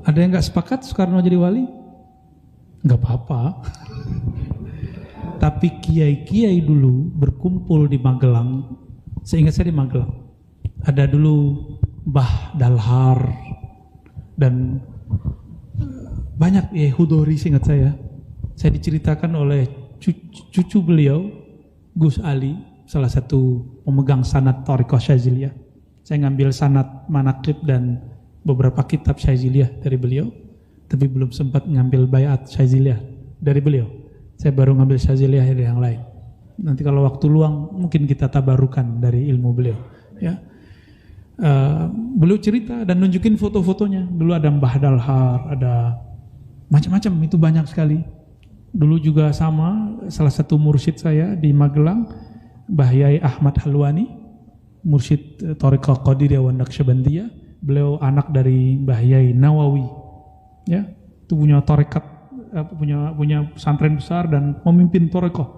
Ada yang nggak sepakat Soekarno jadi wali? Nggak apa-apa. Tapi kiai-kiai dulu berkumpul di Magelang. Seingat saya di Magelang. Ada dulu Mbah Dalhar dan banyak ya Hudori, seingat saya. Saya diceritakan oleh cucu beliau, Gus Ali, salah satu pemegang sanad Thariqah Syaziliyah. Saya ngambil sanad manaqib dan beberapa kitab Syaziliyah dari beliau, tapi belum sempat ngambil bayat Syaziliyah dari beliau. Saya baru ngambil Syaziliyah dari yang lain. Nanti kalau waktu luang mungkin kita tabarukan dari ilmu beliau. Ya, beliau cerita dan nunjukin foto-fotonya. Dulu ada Mbah Dalhar, ada macam-macam, itu banyak sekali. Dulu juga sama salah satu mursyid saya di Magelang, Mbah Yai Ahmad Halwani, mursyid Thariqah Qadiriyah wa Naqsyabandiyah. Beliau anak dari Mbah Yai Nawawi. Ya, itu punya tarekat, punya pesantren besar dan memimpin thariqah.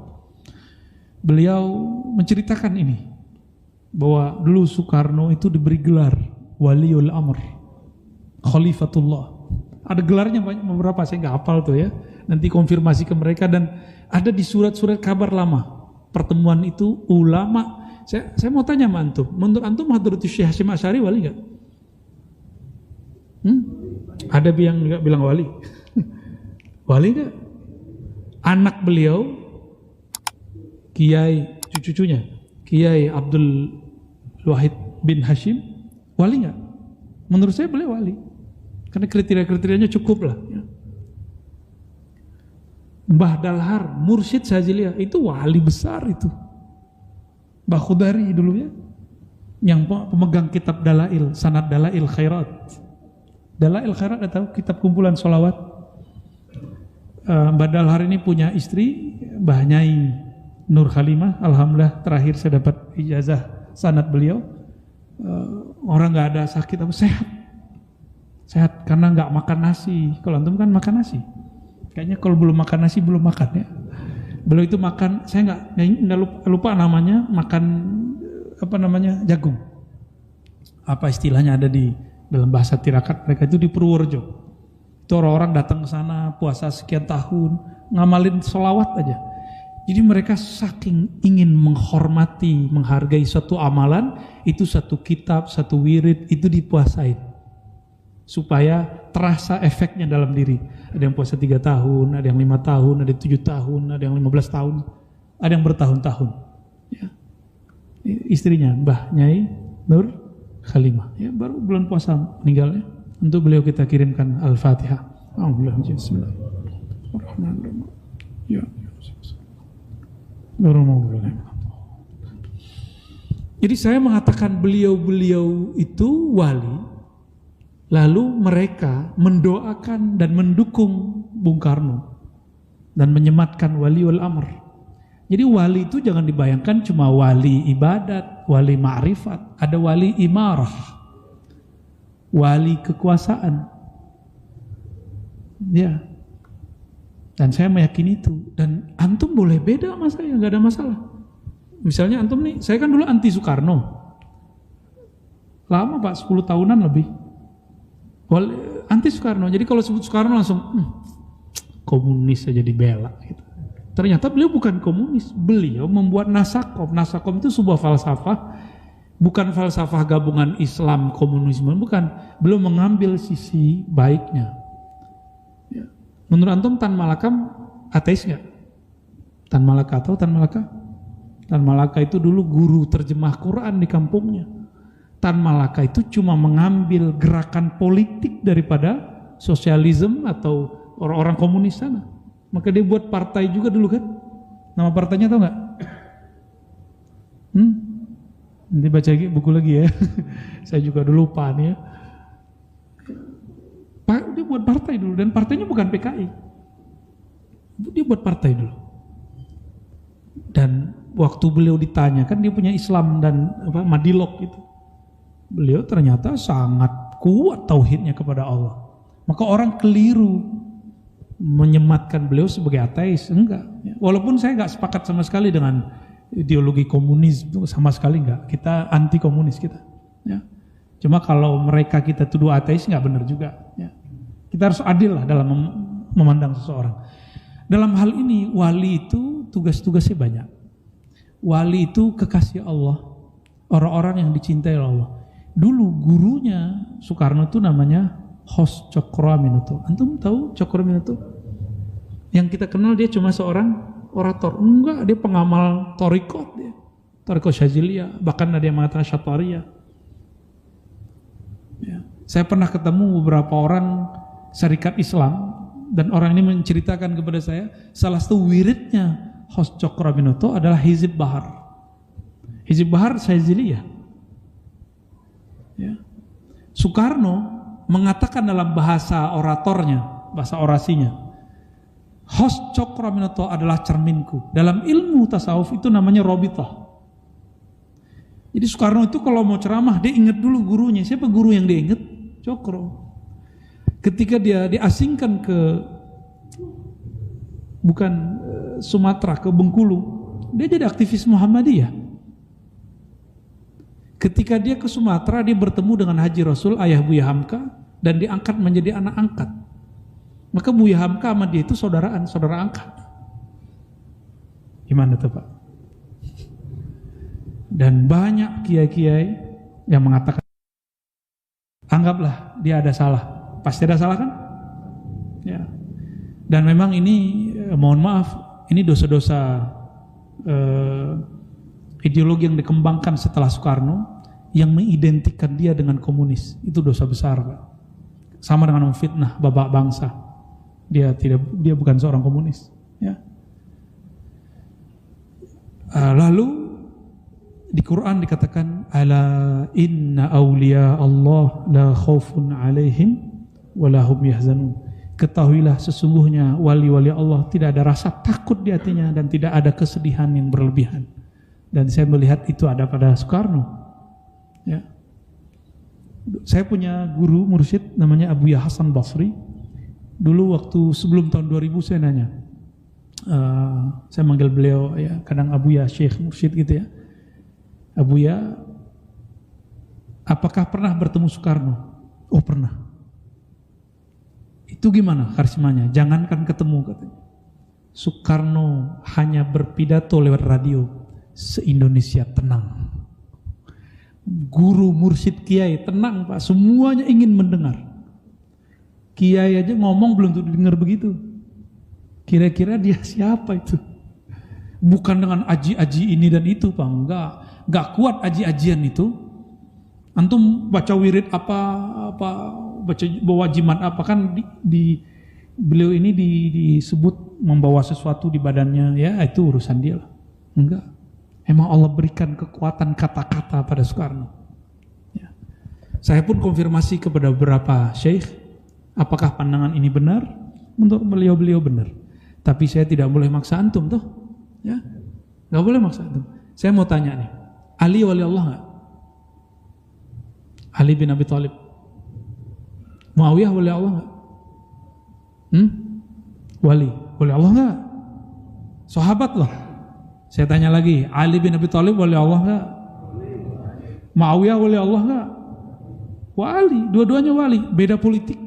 Beliau menceritakan ini, bahwa dulu Soekarno itu diberi gelar Waliul Amr, Khalifatullah. Ada gelarnya banyak, beberapa saya nggak hafal tuh ya. Nanti konfirmasi ke mereka, dan ada di surat-surat kabar lama. Pertemuan itu ulama. Saya mau tanya sama antum, menurut antum Hadratus Syekh Hasyim Asy'ari wali nggak? Ada yang nggak bilang wali? Wali nggak? Anak beliau, Kiai cucunya, Kiai Abdul Wahid bin Hashim, wali nggak? Menurut saya beliau wali, karena kriteria-kriterianya cukup lah. Ya. Mbah Dalhar, mursyid Syaziliyah, itu wali besar itu. Mbah Khudari dulu ya, yang pemegang kitab Dalail, sanad Dalail Khairat. Dalail Khairat, atau kitab kumpulan sholawat. Mbah Dalhar ini punya istri, Mbah Nyai Nur Khalimah. Alhamdulillah terakhir saya dapat ijazah sanad beliau. Orang nggak ada sakit, apa sehat karena nggak makan nasi. Kalau antum kan makan nasi. Kayaknya kalau belum makan nasi belum makan ya. Beliau itu makan, saya nggak lupa namanya, makan apa namanya, jagung. Apa istilahnya ada di dalam bahasa tirakat mereka itu di Purworejo. Itu orang-orang datang ke sana puasa sekian tahun ngamalin sholawat aja. Jadi mereka saking ingin menghormati, menghargai suatu amalan, itu satu kitab, satu wirid itu dipuasain supaya terasa efeknya dalam diri. Ada yang puasa 3 tahun, ada yang 5 tahun, ada yang 7 tahun, ada yang 15 tahun, ada yang bertahun-tahun. Ya. Istrinya Mbah Nyai Nur Khalimah, ya, baru bulan puasa meninggalnya. Untuk beliau kita kirimkan Al-Fatihah. Bismillahirrahmanirrahim. Ya. Jadi saya mengatakan beliau-beliau itu wali, lalu mereka mendoakan dan mendukung Bung Karno dan menyematkan Waliul Amr. Jadi wali itu jangan dibayangkan cuma wali ibadat, wali ma'rifat, ada wali imarah, wali kekuasaan. Ya. Dan saya meyakini itu. Dan antum boleh beda sama saya, nggak ada masalah. Misalnya antum nih, saya kan dulu anti Soekarno. Lama Pak, 10 tahunan lebih. Anti Soekarno. Jadi kalau sebut Soekarno langsung komunis aja dibela gitu. Ternyata beliau bukan komunis. Beliau membuat nasakom. Nasakom itu sebuah falsafah, bukan falsafah gabungan Islam komunisme, bukan. Beliau mengambil sisi baiknya. Ya. Menurut antum Tan Malaka ateis nggak? Tan Malaka atau Tan Malaka? Tan Malaka itu dulu guru terjemah Quran di kampungnya. Tan Malaka itu cuma mengambil gerakan politik daripada sosialisme atau orang-orang komunis sana. Maka dia buat partai juga dulu kan. Nama partainya tahu nggak? Nanti baca buku lagi ya. Saya juga dulu lupa nih ya. Dia buat partai dulu, dan partainya bukan PKI. Dia buat partai dulu. Dan waktu beliau ditanya, kan dia punya Islam dan Madilog itu. Beliau ternyata sangat kuat tauhidnya kepada Allah. Maka orang keliru menyematkan beliau sebagai ateis. Enggak. Walaupun saya enggak sepakat sama sekali dengan ideologi komunis, sama sekali enggak. Kita anti komunis kita. Ya. Cuma kalau mereka kita tuduh ateis enggak benar juga. Ya. Kita harus adil lah dalam memandang seseorang. Dalam hal ini wali itu tugas-tugasnya banyak. Wali itu kekasih Allah, orang-orang yang dicintai oleh Allah. Dulu gurunya Soekarno itu namanya Hos Cokroaminoto. Antum tahu Cokroaminoto? Yang kita kenal dia cuma seorang orator. Enggak, dia pengamal Torikot, dia Torikot Syaziliyah, bahkan ada yang mengatakan Syatariyah. Ya. Saya pernah ketemu beberapa orang syarikat Islam, dan orang ini menceritakan kepada saya, salah satu wiridnya Hos Cokroaminoto adalah Hizib Bahar. Hizib Bahar Syaziliyah. Ya. Soekarno mengatakan dalam bahasa oratornya, bahasa orasinya, Hos Cokroaminoto adalah cerminku. Dalam ilmu tasawuf itu namanya robitah. Jadi Soekarno itu kalau mau ceramah, dia ingat dulu gurunya. Siapa guru yang dia ingat? Cokro. Ketika dia diasingkan ke bukan Sumatera, ke Bengkulu, dia jadi aktivis Muhammadiyah. Ketika dia ke Sumatera, dia bertemu dengan Haji Rasul, ayah Buya Hamka, dan diangkat menjadi anak angkat. Maka Buya Hamka sama dia itu saudara angkat. Gimana tuh Pak? Dan banyak kiai-kiai yang mengatakan, anggaplah dia ada salah. Pasti ada salah kan? Ya. Dan memang ini, mohon maaf, ini dosa-dosa ideologi yang dikembangkan setelah Soekarno yang mengidentikan dia dengan komunis. Itu dosa besar, Pak. Sama dengan memfitnah bapak bangsa. Dia bukan seorang komunis, ya. Lalu di Quran dikatakan, ala inna awliya Allah la khaufun alaihim wa lahum yahzanun. Ketahuilah sesungguhnya wali-wali Allah tidak ada rasa takut di hatinya dan tidak ada kesedihan yang berlebihan. Dan saya melihat itu ada pada Soekarno. Ya. Saya punya guru mursyid namanya Abuya Hasan Basri. Dulu waktu sebelum tahun 2000 saya nanya, saya manggil beliau ya, kadang Abuya Syekh Mursyid gitu ya. Abuya, apakah pernah bertemu Soekarno? Oh pernah. Itu gimana karismanya? Jangankan ketemu katanya. Soekarno hanya berpidato lewat radio, se-Indonesia tenang. Guru, mursyid, kiai tenang Pak, semuanya ingin mendengar. Kiai aja ngomong belum tentu dengar begitu. Kira-kira dia siapa itu? Bukan dengan aji-aji ini dan itu Pak, enggak kuat aji-ajian itu. Antum baca wirid apa baca bawa jimat apa kan beliau ini disebut membawa sesuatu di badannya, ya itu urusan dia lah. Enggak. Emang Allah berikan kekuatan kata-kata pada Soekarno. Ya. Saya pun konfirmasi kepada beberapa syekh, apakah pandangan ini benar? Menurut beliau benar. Tapi saya tidak boleh maksa antum toh. Ya. Enggak boleh maksa antum. Saya mau tanya nih, Ali wali Allah enggak? Ali bin Abi Thalib. Muawiyah wali Allah enggak? Wali Allah enggak? Sahabat loh. Saya tanya lagi, Ali bin Abi Thalib wali Allah enggak? Muawiyah wali Allah enggak? Wali, dua-duanya wali, beda politik.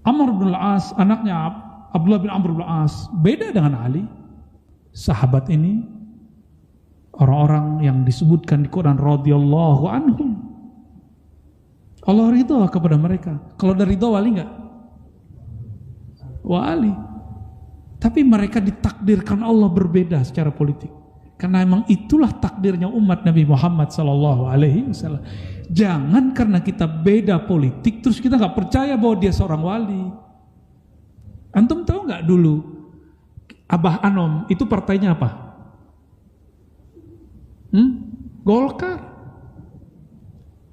Amr bin Al-As, anaknya Abdullah bin Amr bin Al-As, beda dengan Ali. Sahabat ini orang-orang yang disebutkan di Quran radhiyallahu anhum. Allah ridha kepada mereka. Kalau dari ridha wali enggak? Wali. Tapi mereka ditakdirkan Allah berbeda secara politik. Karena memang itulah takdirnya umat Nabi Muhammad SAW. Jangan karena kita beda politik terus kita nggak percaya bahwa dia seorang wali. Antum tahu nggak dulu Abah Anom itu partainya apa? Golkar.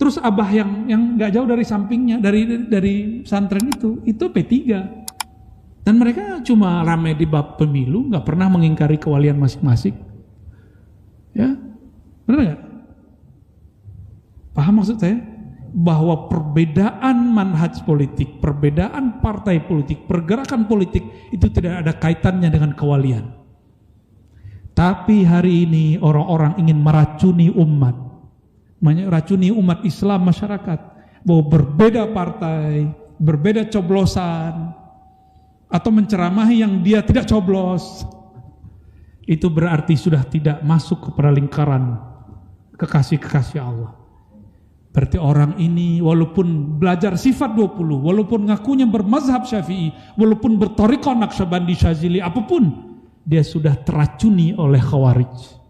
Terus Abah yang nggak jauh dari sampingnya dari pesantren itu P3. Dan mereka cuma ramai di bab pemilu, nggak pernah mengingkari kewalian masing-masing. Ya, benar nggak? Paham maksud saya? Bahwa perbedaan manhaj politik, perbedaan partai politik, pergerakan politik itu tidak ada kaitannya dengan kewalian. Tapi hari ini orang-orang ingin meracuni umat Islam masyarakat. bahwa berbeda partai, berbeda coblosan, atau menceramahi yang dia tidak coblos, itu berarti sudah tidak masuk kepada lingkaran kekasih-kekasih Allah. Berarti orang ini walaupun belajar sifat 20, walaupun ngakunya bermazhab Syafi'i, walaupun berthariqah Naqsyabandi Syadzili, apapun, dia sudah teracuni oleh Khawarij.